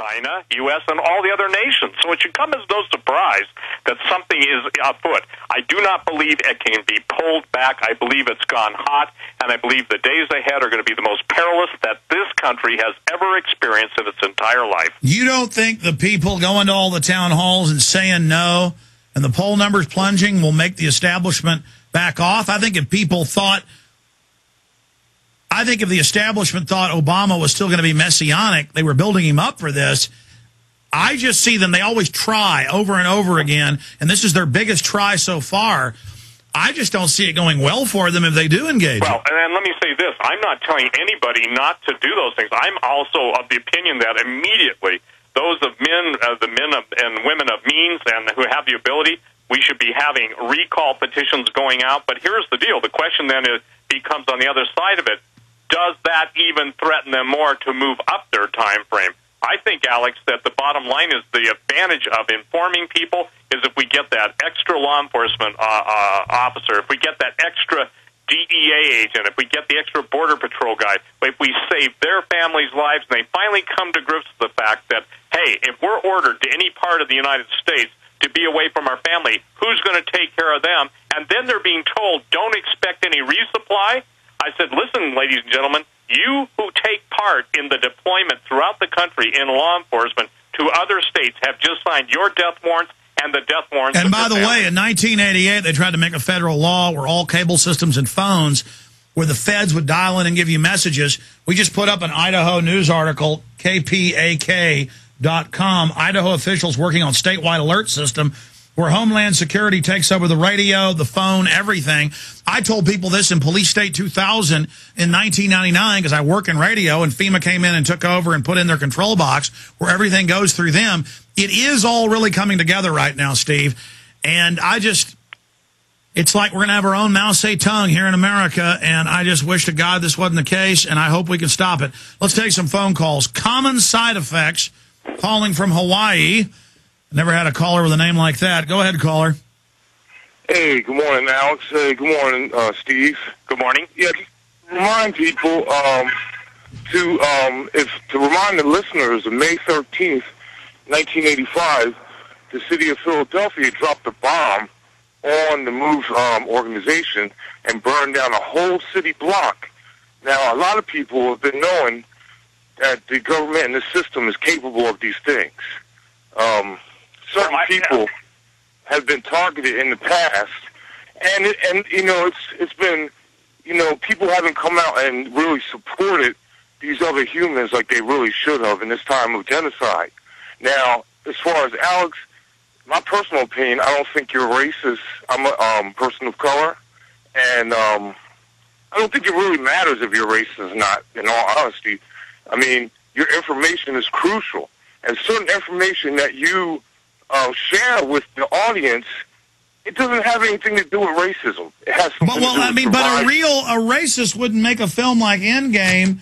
China, U.S., and all the other nations. So it should come as no surprise that something is afoot. I do not believe it can be pulled back. I believe it's gone hot, and I believe the days ahead are going to be the most perilous that this country has ever experienced in its entire life. You don't think the people going to all the town halls and saying no and the poll numbers plunging will make the establishment back off? I think if the establishment thought Obama was still going to be messianic, they were building him up for this. I just see them. They always try over and over again, and this is their biggest try so far. I just don't see it going well for them if they do engage. Well, and then let me say this. I'm not telling anybody not to do those things. I'm also of the opinion that immediately those of the men and women of means and who have the ability, we should be having recall petitions going out. But here's the deal. The question then becomes on the other side of it, does that even threaten them more to move up their time frame? I think, Alex, that the bottom line is the advantage of informing people is if we get that extra law enforcement officer, if we get that extra DEA agent, if we get the extra Border Patrol guy, if we save their families' lives and they finally come to grips with the fact that, hey, if we're ordered to any part of the United States to be away from our family, who's going to take care of them? And then they're being told, don't expect any resupply. I said, listen, ladies and gentlemen, you who take part in the deployment throughout the country in law enforcement to other states have just signed your death warrants and the death warrants. And by the way, in 1988, they tried to make a federal law where all cable systems and phones, where the feds would dial in and give you messages. We just put up an Idaho news article, kpak.com, Idaho officials working on statewide alert system where Homeland Security takes over the radio, the phone, everything. I told people this in Police State 2000 in 1999 because I work in radio, and FEMA came in and took over and put in their control box where everything goes through them. It is all really coming together right now, Steve. And it's like we're going to have our own Mao Zedong here in America, and I just wish to God this wasn't the case, and I hope we can stop it. Let's take some phone calls. Common Side Effects, calling from Hawaii. Never had a caller with a name like that. Go ahead, caller. Hey, good morning, Alex. Hey, good morning, Steve. Good morning. Yeah, remind people to remind the listeners of May 13th, 1985, the city of Philadelphia dropped a bomb on the MOVE organization and burned down a whole city block. Now, a lot of people have been knowing that the government and the system is capable of these things. Certain people have been targeted in the past, and you know, it's been, you know, people haven't come out and really supported these other humans like they really should have in this time of genocide. Now, as far as Alex, my personal opinion, I don't think you're racist. I'm a person of color, and I don't think it really matters if you're racist or not, in all honesty. I mean, your information is crucial, and certain information that you share with the audience, it doesn't have anything to do with racism. It has something to do with but a racist wouldn't make a film like Endgame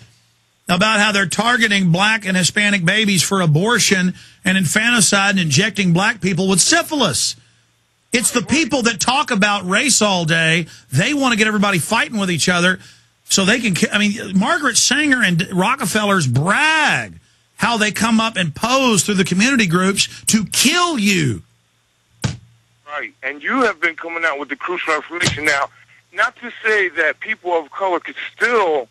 about how they're targeting black and Hispanic babies for abortion and infanticide and injecting black people with syphilis. It's the people that talk about race all day. They want to get everybody fighting with each other so they can. I mean, Margaret Sanger and Rockefellers brag how they come up and pose through the community groups to kill you. Right, and you have been coming out with the crucial information. Now, not to say that people of color could still,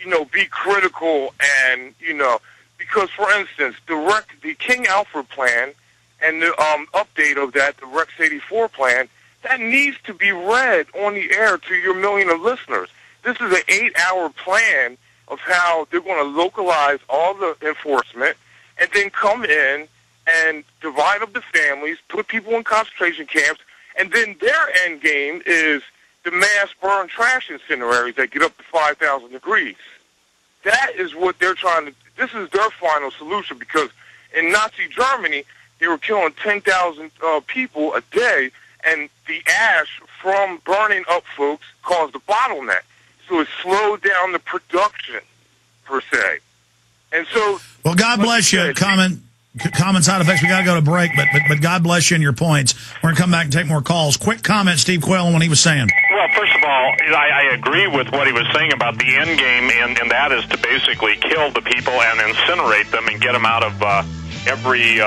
you know, be critical and, you know, because, for instance, the King Alfred plan and the update of that, the Rex 84 plan, that needs to be read on the air to your million of listeners. This is an 8-hour plan of how they're going to localize all the enforcement and then come in and divide up the families, put people in concentration camps, and then their end game is the mass burn trash incinerators that get up to 5,000 degrees. That is what they're trying to, this is their final solution, because in Nazi Germany, they were killing 10,000 people a day, and the ash from burning up folks caused a bottleneck. So it slowed down the production, per se. And so... Well, God bless you. Common Side Effects. We got to go to break, but God bless you and your points. We're going to come back and take more calls. Quick comment, Steve Quayle, on what he was saying. Well, first of all, I agree with what he was saying about the end game, and that is to basically kill the people and incinerate them and get them out of every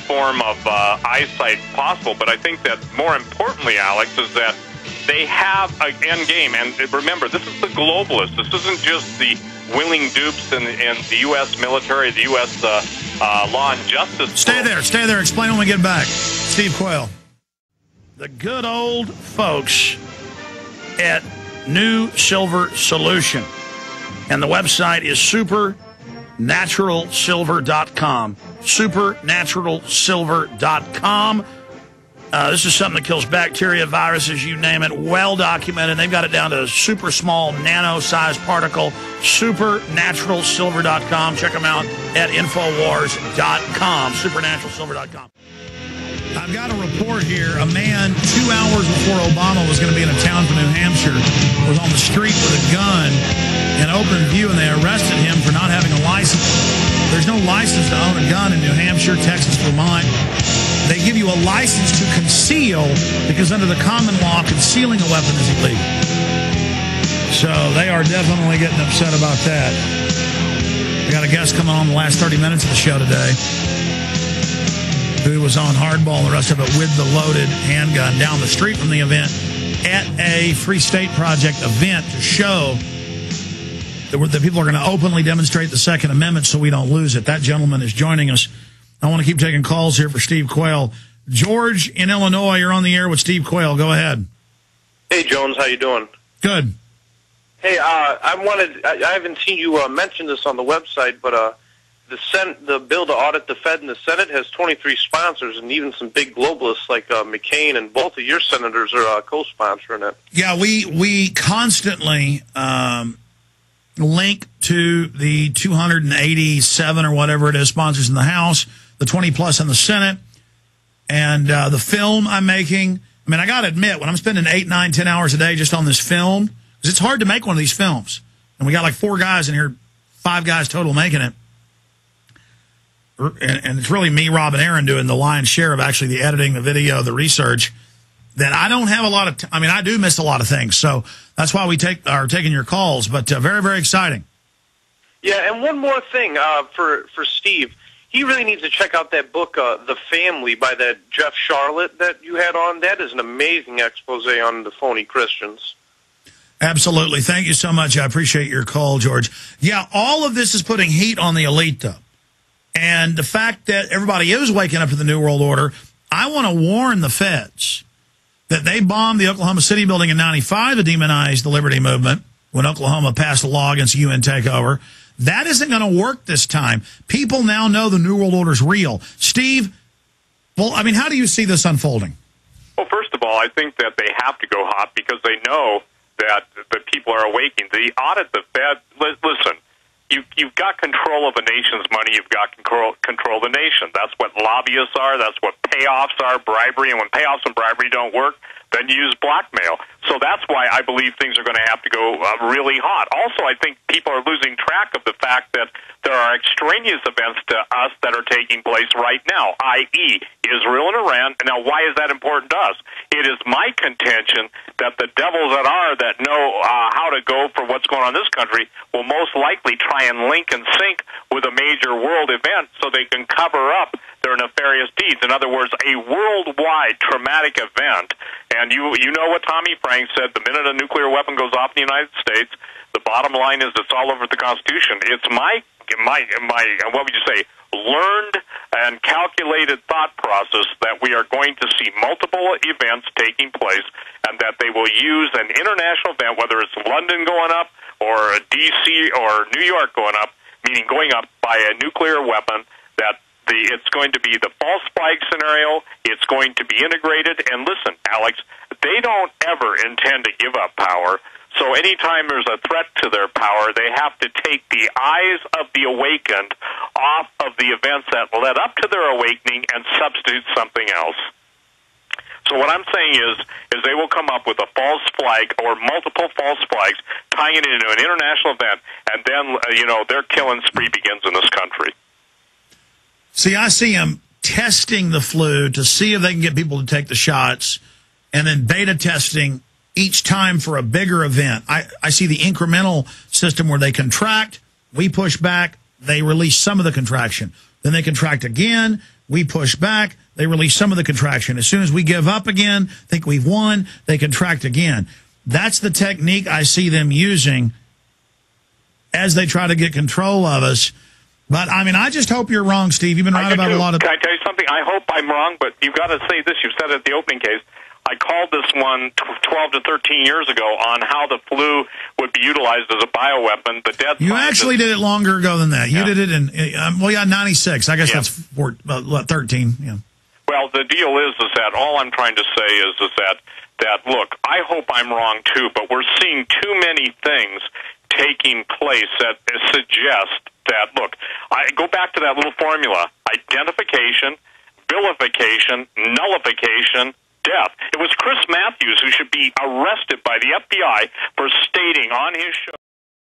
form of eyesight possible. But I think that more importantly, Alex, is that they have an end game. And remember, this is the globalists. This isn't just the willing dupes in the U.S. military, the U.S. Law and justice. Stay there. Stay there. Explain when we get back. Steve Quayle. The good old folks at New Silver Solution. And the website is supernaturalsilver.com. Supernaturalsilver.com. This is something that kills bacteria, viruses, you name it, well documented. They've got it down to a super small nano-sized particle. Supernaturalsilver.com. Check them out at Infowars.com. Supernaturalsilver.com. I've got a report here. A man 2 hours before Obama was going to be in a town from New Hampshire was on the street with a gun in open view, and they arrested him for not having a license. There's no license to own a gun in New Hampshire, Texas, Vermont. They give you a license to conceal because under the common law, concealing a weapon is illegal. So they are definitely getting upset about that. We got a guest coming on the last 30 minutes of the show today who was on hardball and the rest of it with the loaded handgun down the street from the event at a Free State Project event to show that people are going to openly demonstrate the Second Amendment so we don't lose it. That gentleman is joining us. I want to keep taking calls here for Steve Quayle. George in Illinois, you're on the air with Steve Quayle. Go ahead. Hey, Jones, how you doing? Good. Hey, I haven't seen you mention this on the website, but the bill to audit the Fed in the Senate has 23 sponsors, and even some big globalists like McCain, and both of your senators are co-sponsoring it. Yeah, we constantly link to the 287 or whatever it is sponsors in the House, the 20-plus in the Senate, and the film I'm making. I mean, I got to admit, when I'm spending 8, 9, 10 hours a day just on this film, because it's hard to make one of these films, and we got like 4 guys in here, 5 guys total making it. And it's really me, Rob, and Aaron doing the lion's share of actually the editing, the video, the research, that I don't have a lot of I mean, I do miss a lot of things. So that's why we are taking your calls. But very, very exciting. Yeah, and one more thing for Steve. He really needs to check out that book, The Family, by that Jeff Charlotte that you had on. That is an amazing expose on the phony Christians. Absolutely. Thank you so much. I appreciate your call, George. Yeah, all of this is putting heat on the elite, though. And the fact that everybody is waking up to the New World Order, I want to warn the feds that they bombed the Oklahoma City building in '95 to demonize the Liberty Movement when Oklahoma passed a law against the UN takeover. That isn't going to work this time. People now know the New World Order is real. Steve, well, I mean, how do you see this unfolding? Well, first of all, I think that they have to go hot because they know that the people are awakening. The audit the Fed, listen, you've got control of a nation's money. You've got control of the nation. That's what lobbyists are. That's what payoffs are, bribery. And when payoffs and bribery don't work, then you use blackmail. So that's why I believe things are going to have to go really hot. Also, I think people are losing track of the fact that there are extraneous events to us that are taking place right now, i.e. Israel and Iran. Now, why is that important to us? It is my contention that the devils that know how to go for what's going on in this country will most likely try and link and sync with a major world event so they can cover up their nefarious deeds. In other words, a worldwide traumatic event. And you know what Tommy Frank said, the minute a nuclear weapon goes off in the United States, the bottom line is it's all over the Constitution. It's my what would you say, learned and calculated thought process that we are going to see multiple events taking place and that they will use an international event, whether it's London going up or D.C. or New York going up, meaning going up by a nuclear weapon, that it's going to be the false flag scenario. It's going to be integrated. And listen, Alex, they don't ever intend to give up power. So anytime there's a threat to their power, they have to take the eyes of the awakened off of the events that led up to their awakening and substitute something else. So what I'm saying is they will come up with a false flag or multiple false flags, tying it into an international event, and then, their killing spree begins in this country. See, I see them testing the flu to see if they can get people to take the shots, and then beta testing each time for a bigger event. I see the incremental system where they contract, we push back, they release some of the contraction. Then they contract again. We push back. They release some of the contraction. As soon as we give up again, think we've won, they contract again. That's the technique I see them using as they try to get control of us. But, I mean, I just hope you're wrong, Steve. You've been right about a lot of... Can I tell you something? I hope I'm wrong, but you've got to say this. You said it at the opening case. I called this one 12 to 13 years ago on how the flu would be utilized as a bioweapon. The dead You actually did it longer ago than that. You did it in, 96. I guess that's 13. Yeah. Well, the deal is that all I'm trying to say is that, look, I hope I'm wrong, too, but we're seeing too many things taking place that suggest that, look, I go back to that little formula: identification, vilification, nullification, death. It was Chris Matthews who should be arrested by the FBI for stating on his show